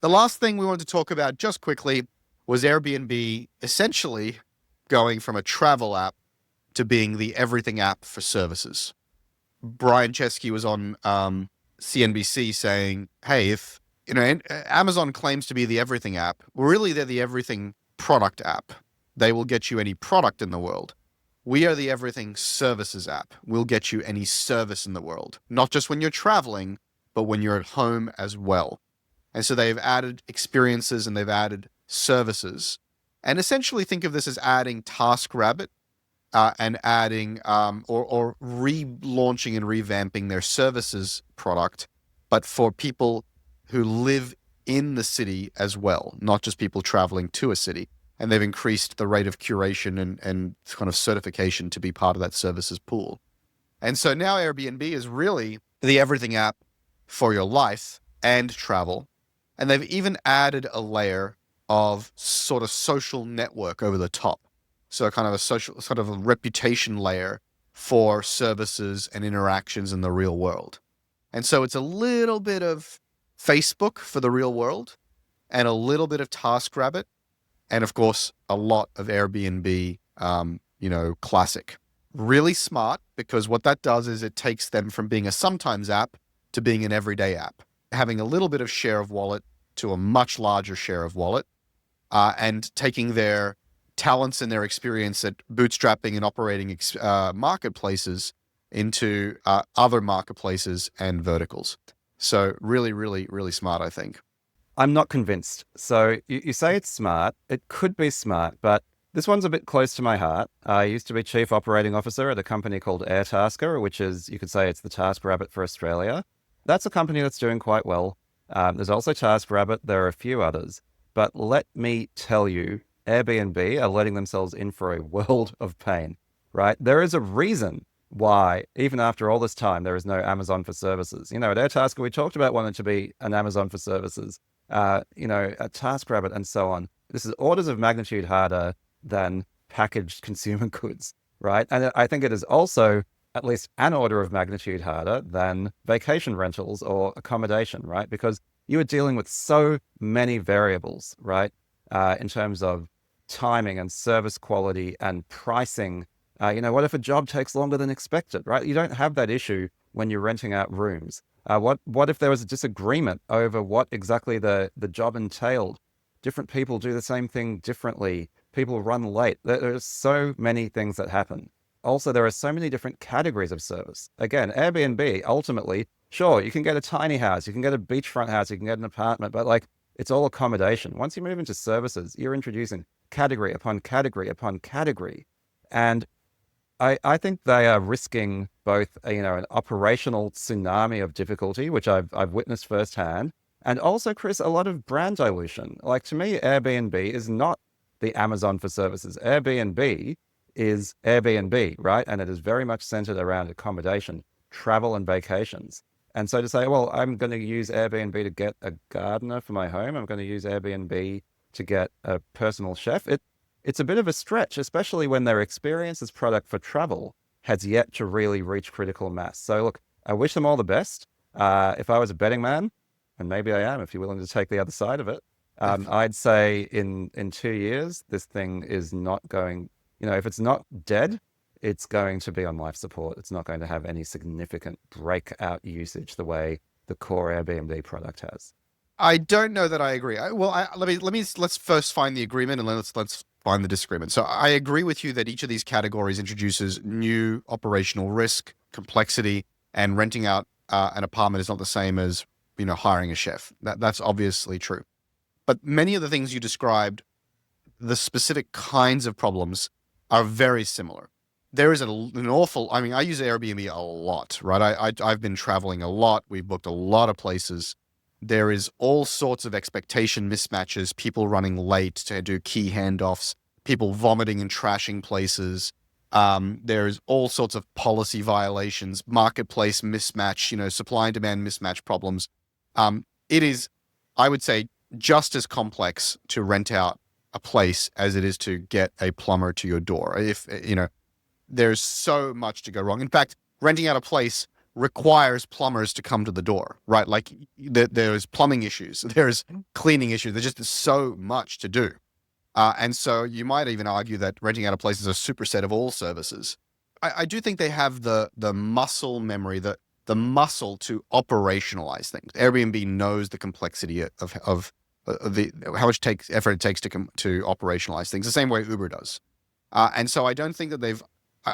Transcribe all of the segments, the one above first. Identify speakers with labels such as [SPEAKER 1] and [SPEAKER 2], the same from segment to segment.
[SPEAKER 1] The last thing we wanted to talk about just quickly was Airbnb essentially going from a travel app to being the everything app for services. Brian Chesky was on CNBC saying, "Hey, if Amazon claims to be the everything app, really they're the everything product app. They will get you any product in the world. We are the everything services app. We'll get you any service in the world, not just when you're traveling, but when you're at home as well." And so they've added experiences and they've added services. And essentially think of this as adding TaskRabbit and adding or relaunching and revamping their services product, but for people who live in the city as well, not just people traveling to a city. And they've increased the rate of curation and kind of certification to be part of that services pool. And so now Airbnb is really the everything app for your life and travel. And they've even added a layer of sort of social network over the top. So kind of a social, sort of a reputation layer for services and interactions in the real world. And so it's a little bit of Facebook for the real world and a little bit of TaskRabbit. And of course, a lot of Airbnb, classic. Really smart, because what that does is it takes them from being a sometimes app to being an everyday app, having a little bit of share of wallet to a much larger share of wallet, and taking their talents and their experience at bootstrapping and operating marketplaces into other marketplaces and verticals. So really, really, really smart, I think.
[SPEAKER 2] I'm not convinced. So you say it's smart. It could be smart, but this one's a bit close to my heart. I used to be chief operating officer at a company called Airtasker, which is, you could say it's the TaskRabbit for Australia. That's a company that's doing quite well. There's also TaskRabbit. There are a few others. But let me tell you, Airbnb are letting themselves in for a world of pain, right? There is a reason why, even after all this time, there is no Amazon for services. At Airtasker, we talked about wanting to be an Amazon for services, a TaskRabbit and so on. This is orders of magnitude harder than packaged consumer goods, right? And I think it is also at least an order of magnitude harder than vacation rentals or accommodation, right? Because you are dealing with so many variables, right? In terms of timing and service quality and pricing. What if a job takes longer than expected, right? You don't have that issue when you're renting out rooms. What if there was a disagreement over what exactly the job entailed? Different people do the same thing differently. People run late. There are so many things that happen. Also, there are so many different categories of service. Again, Airbnb, ultimately, sure, you can get a tiny house, you can get a beachfront house, you can get an apartment, but it's all accommodation. Once you move into services, you're introducing category upon category upon category. And I think they are risking both, an operational tsunami of difficulty, which I've witnessed firsthand, and also, Chris, a lot of brand dilution. To me, Airbnb is not the Amazon for services. Airbnb is Airbnb, right? And it is very much centered around accommodation, travel, and vacations. And so to say, well, I'm going to use Airbnb to get a gardener for my home, I'm going to use Airbnb to get a personal chef, it's a bit of a stretch, especially when their experience as product for travel has yet to really reach critical mass. So look, I wish them all the best. If I was a betting man, and maybe I am, if you're willing to take the other side of it, I'd say in 2 years, this thing is not going, if it's not dead, it's going to be on life support. It's not going to have any significant breakout usage the way the core Airbnb product has.
[SPEAKER 1] I don't know that I agree. Let's first find the agreement and let's find the disagreement. So I agree with you that each of these categories introduces new operational risk, complexity, and renting out an apartment is not the same as hiring a chef. That's obviously true. But many of the things you described, the specific kinds of problems, are very similar. There is an awful, I use Airbnb a lot, right? I've been traveling a lot. We've booked a lot of places. There is all sorts of expectation mismatches, people running late to do key handoffs, people vomiting and trashing places. There's all sorts of policy violations, marketplace mismatch, supply and demand mismatch problems. It is, I would say, just as complex to rent out a place as it is to get a plumber to your door. There's so much to go wrong. In fact, renting out a place requires plumbers to come to the door, right? Like there's plumbing issues, there's cleaning issues. There's just so much to do. And so you might even argue that renting out a place is a superset of all services. I do think they have the muscle memory, the muscle to operationalize things. Airbnb knows the complexity of the how much effort it takes to operationalize things, the same way Uber does. And so I don't think that they've.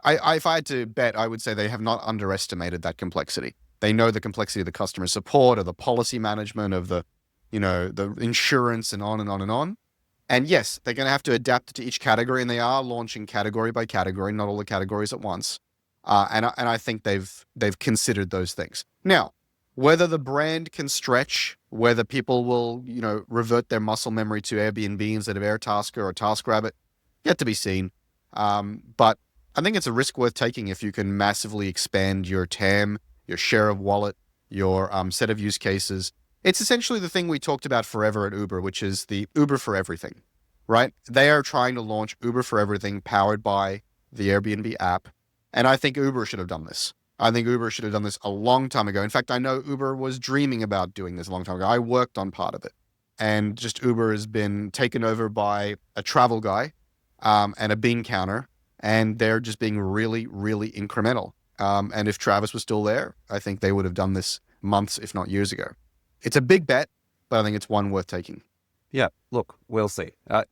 [SPEAKER 1] If I had to bet, I would say they have not underestimated that complexity. They know the complexity of the customer support, of the policy management, of the insurance, and on and on and on. And yes, they're going to have to adapt to each category, and they are launching category by category, not all the categories at once. And I think they've considered those things. Now, whether the brand can stretch, whether people will revert their muscle memory to Airbnb instead of Airtasker or TaskRabbit, yet to be seen. But I think it's a risk worth taking if you can massively expand your TAM, your share of wallet, your set of use cases. It's essentially the thing we talked about forever at Uber, which is the Uber for everything, right? They are trying to launch Uber for everything powered by the Airbnb app. And I think Uber should have done this. I think Uber should have done this a long time ago. In fact, I know Uber was dreaming about doing this a long time ago. I worked on part of it. And just Uber has been taken over by a travel guy and a bean counter. And they're just being really, really incremental. And if Travis was still there, I think they would have done this months, if not years ago. It's a big bet, but I think it's one worth taking.
[SPEAKER 2] Yeah, look, we'll see. I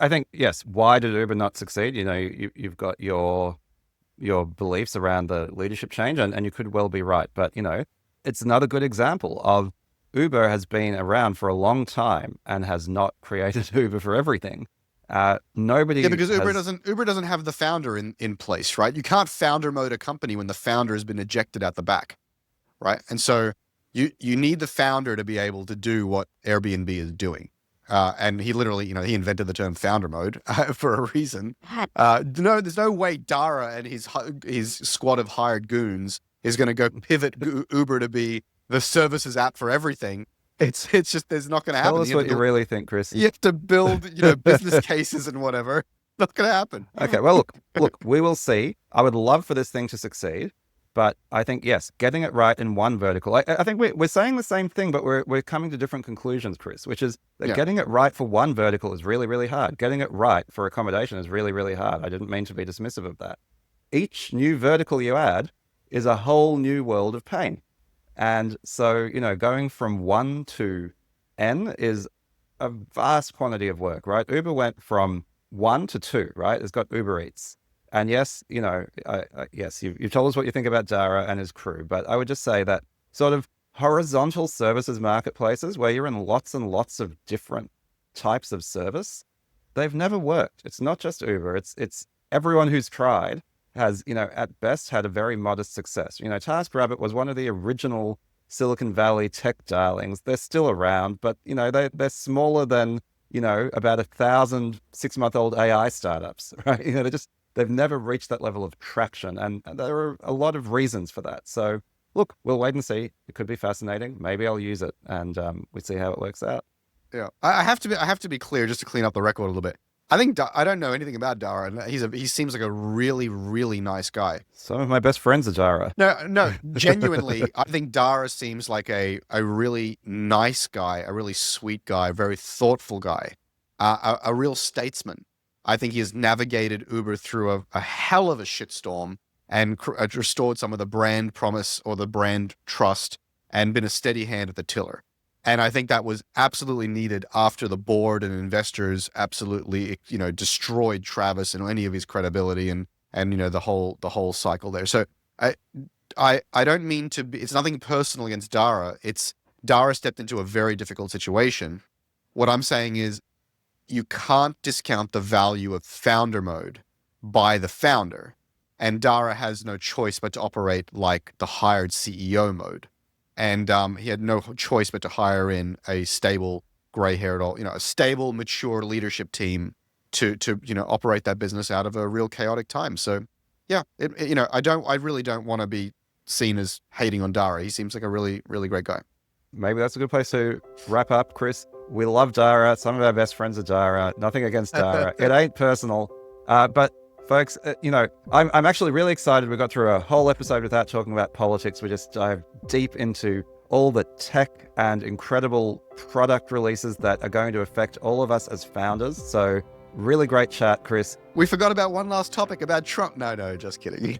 [SPEAKER 2] think, yes, why did Uber not succeed? You've got your beliefs around the leadership change, and you could well be right. But, it's another good example of Uber has been around for a long time and has not created Uber for everything. Nobody.
[SPEAKER 1] Yeah, because Uber doesn't have the founder in place, right? You can't founder mode a company when the founder has been ejected out the back, right? And so you need the founder to be able to do what Airbnb is doing. And he literally, he invented the term founder mode for a reason. No, there's no way Dara and his squad of hired goons is going to go pivot Uber to be the services app for everything. It's just, there's not going to happen.
[SPEAKER 2] Tell us what you really think, Chris.
[SPEAKER 1] You have to build, business cases and whatever. Not going to happen.
[SPEAKER 2] Okay, well, look, we will see. I would love for this thing to succeed. But I think, yes, getting it right in one vertical. I think we're saying the same thing, but we're coming to different conclusions, Chris, which is that getting it right for one vertical is really, really hard. Getting it right for accommodation is really, really hard. I didn't mean to be dismissive of that. Each new vertical you add is a whole new world of pain. And so, going from 1 to N is a vast quantity of work, right? Uber went from 1 to 2, right? It's got Uber Eats. And yes, yes, you've told us what you think about Dara and his crew, but I would just say that sort of horizontal services marketplaces where you're in lots and lots of different types of service, they've never worked. It's not just Uber. It's everyone who's tried has, at best had a very modest success. TaskRabbit was one of the original Silicon Valley tech darlings. They're still around, but, they're smaller than, about 1,000 6-month-old AI startups, right? They've never reached that level of traction, and there are a lot of reasons for that. So, look, we'll wait and see. It could be fascinating. Maybe I'll use it, and we see how it works out.
[SPEAKER 1] Yeah, I have to be clear, just to clean up the record a little bit. I think I don't know anything about Dara, and he seems like a really, really nice guy.
[SPEAKER 2] Some of my best friends are Dara.
[SPEAKER 1] No, genuinely, I think Dara seems like a really nice guy, a really sweet guy, a very thoughtful guy, a real statesman. I think he has navigated Uber through a hell of a shitstorm and restored some of the brand promise or the brand trust and been a steady hand at the tiller. And I think that was absolutely needed after the board and investors absolutely, destroyed Travis and any of his credibility and the whole cycle there. So I don't mean to be, it's nothing personal against Dara. It's Dara stepped into a very difficult situation. What I'm saying is, you can't discount the value of founder mode by the founder. And Dara has no choice but to operate like the hired CEO mode. And he had no choice but to hire in a stable, gray-haired, a stable, mature leadership team to operate that business out of a real chaotic time. So, yeah, I really don't want to be seen as hating on Dara. He seems like a really, really great guy.
[SPEAKER 2] Maybe that's a good place to wrap up, Chris. We love Dara. Some of our best friends are Dara. Nothing against Dara. It ain't personal. But Folks, I'm actually really excited. We got through a whole episode without talking about politics. We just dive deep into all the tech and incredible product releases that are going to affect all of us as founders. So really great chat, Chris.
[SPEAKER 1] We forgot about one last topic about Trump. No, just kidding.